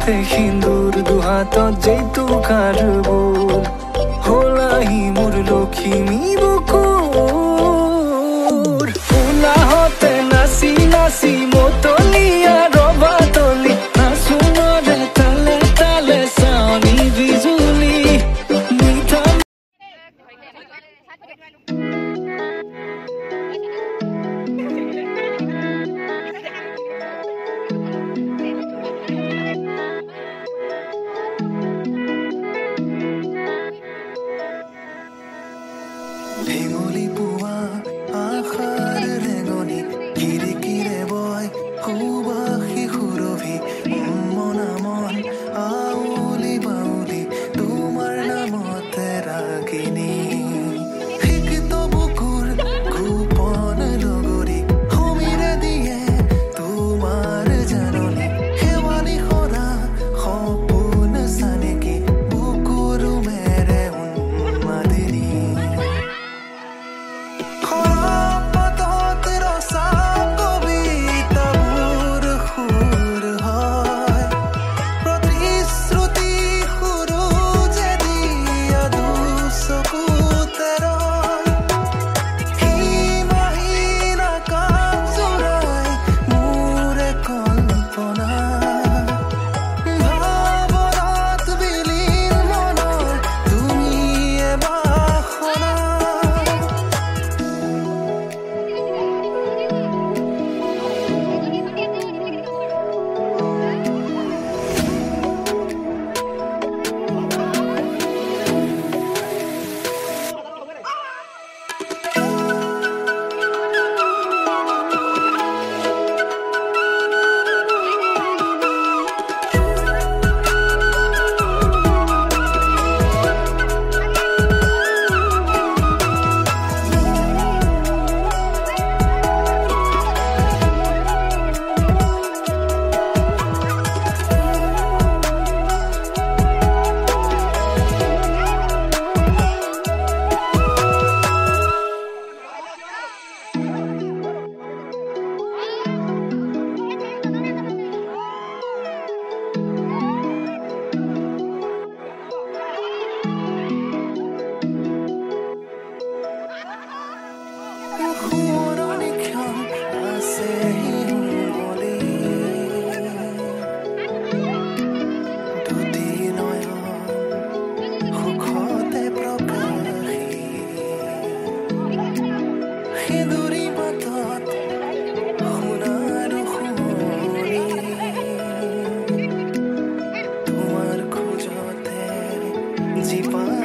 হাতে সিন্দুৰ দুহাতত জেতুকাৰ বোল হলাহি মোৰ লখিমী বুকুৰ উলাহতে নাচি নাচি মতলীয়া ৰবাতলি নাচোনৰে তালে তালে চানি বিজুলি মিঠা ঢেঙুলি পুৱা আশাৰ ৰেঙনি কিৰে কিৰে বয় সুবাসী সুৰভি মনা মন আউলি বাউলি তোমাৰ নামতে ৰাগিনী শিক্ষিত বুকুৰ গোপন লগৰী সমীৰে দিয়ে তোমাৰ জাননী শেৱালি সৰা সপোন চানেকি বুকুৰ মেৰে উন্মাদিনী জীপা